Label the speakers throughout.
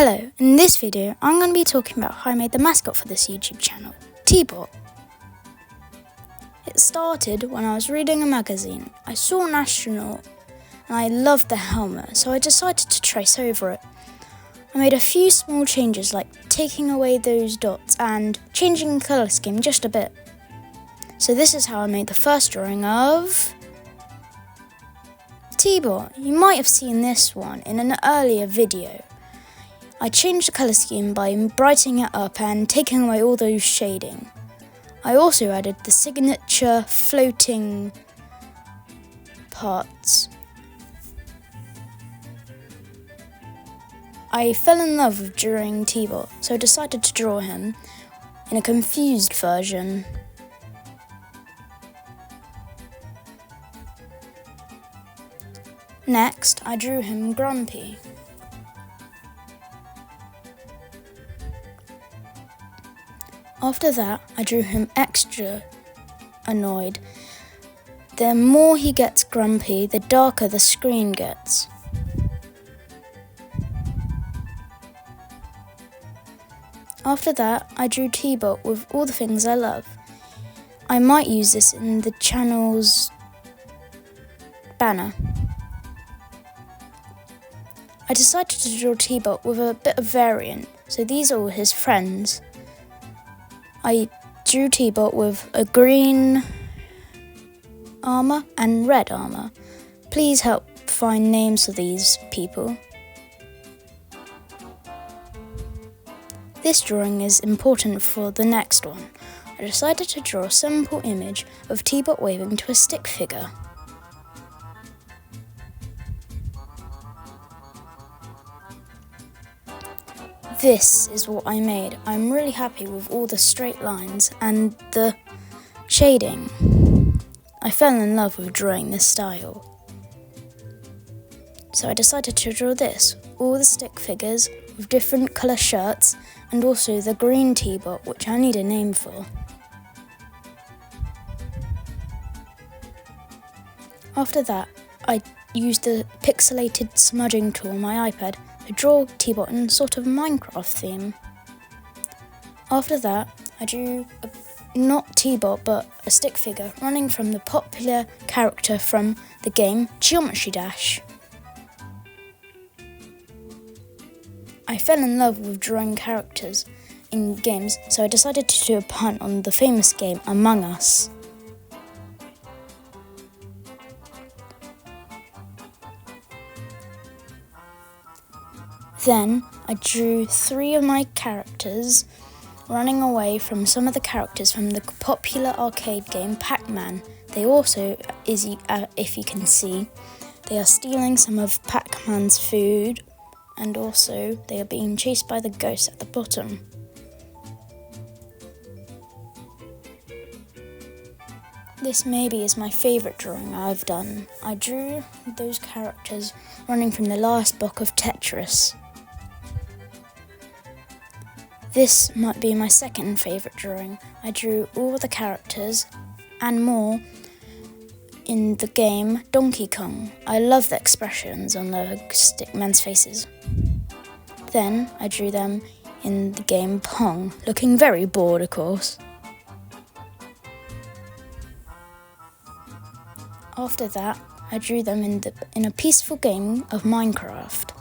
Speaker 1: Hello, in this video I'm going to be talking about how I made the mascot for this YouTube channel, T-Bot. It started when I was reading a magazine. I saw an astronaut and I loved the helmet, so I decided to trace over it. I made a few small changes like taking away those dots and changing the colour scheme just a bit. So this is how I made the first drawing of T-Bot. You might have seen this one in an earlier video. I changed the colour scheme by brightening it up and taking away all those shading. I also added the signature floating parts. I fell in love with drawing T-Bot, so I decided to draw him in a confused version. Next, I drew him grumpy. After that, I drew him extra annoyed. The more he gets grumpy, the darker the screen gets. After that, I drew T-Bot with all the things I love. I might use this in the channel's banner. I decided to draw T-Bot with a bit of variant, so these are all his friends. I drew T-Bot with a green armour and red armour. Please help find names for these people. This drawing is important for the next one. I decided to draw a simple image of T-Bot waving to a stick figure. This is what I made. I'm really happy with all the straight lines and the shading. I fell in love with drawing this style. So I decided to draw this, all the stick figures with different colour shirts and also the green T-Bot, which I need a name for. After that, I used the pixelated smudging tool on my iPad to draw T-Bot in a sort of Minecraft theme. After that, I drew not T-Bot but a stick figure running from the popular character from the game Geometry Dash. I fell in love with drawing characters in games, so I decided to do a pun on the famous game Among Us. Then I drew 3 of my characters running away from some of the characters from the popular arcade game Pac-Man. They also, if you can see, they are stealing some of Pac-Man's food, and also they are being chased by the ghost at the bottom. This maybe is my favourite drawing I've done. I drew those characters running from the last block of Tetris. This might be my second favourite drawing. I drew all the characters and more in the game Donkey Kong. I love the expressions on the stickmen's faces. Then I drew them in the game Pong, looking very bored of course. After that, I drew them in a peaceful game of Minecraft.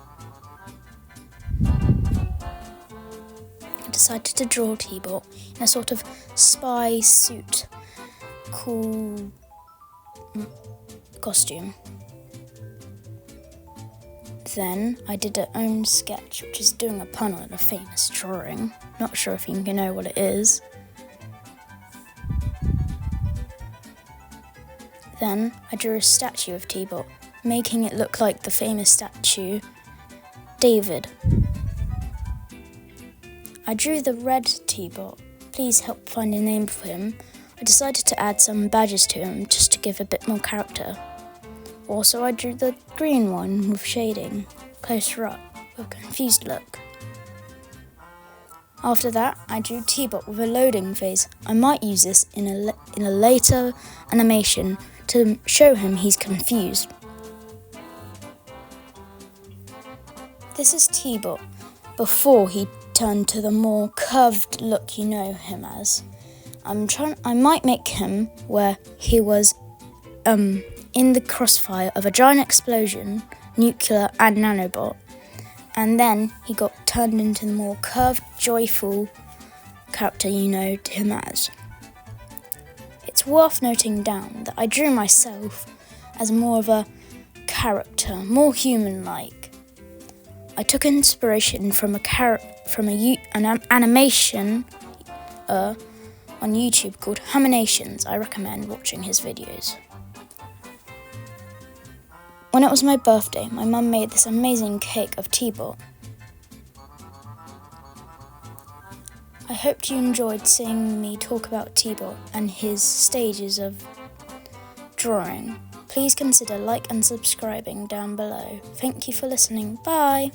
Speaker 1: I decided to draw T-Bot in a sort of spy suit, cool costume. Then I did an own sketch, which is doing a pun on a famous drawing. Not sure if you can know what it is. Then I drew a statue of T-Bot, making it look like the famous statue David. I drew the red T-Bot. Please help find a name for him. I decided to add some badges to him just to give a bit more character. Also, I drew the green one with shading, closer up, with a confused look. After that, I drew T-Bot with a loading phase. I might use this in a later animation to show him he's confused. This is T-Bot before he turned to the more curved look you know him as. I might make him where he was in the crossfire of a giant explosion, nuclear and nanobot, and then he got turned into the more curved, joyful character you know him as. It's worth noting down that I drew myself as more of a character, more human-like. I took inspiration from an animation on YouTube called Huminations. I recommend watching his videos. When it was my birthday, my mum made this amazing cake of T-Bot. I hoped you enjoyed seeing me talk about T-Bot and his stages of drawing. Please consider like and subscribing down below. Thank you for listening. Bye!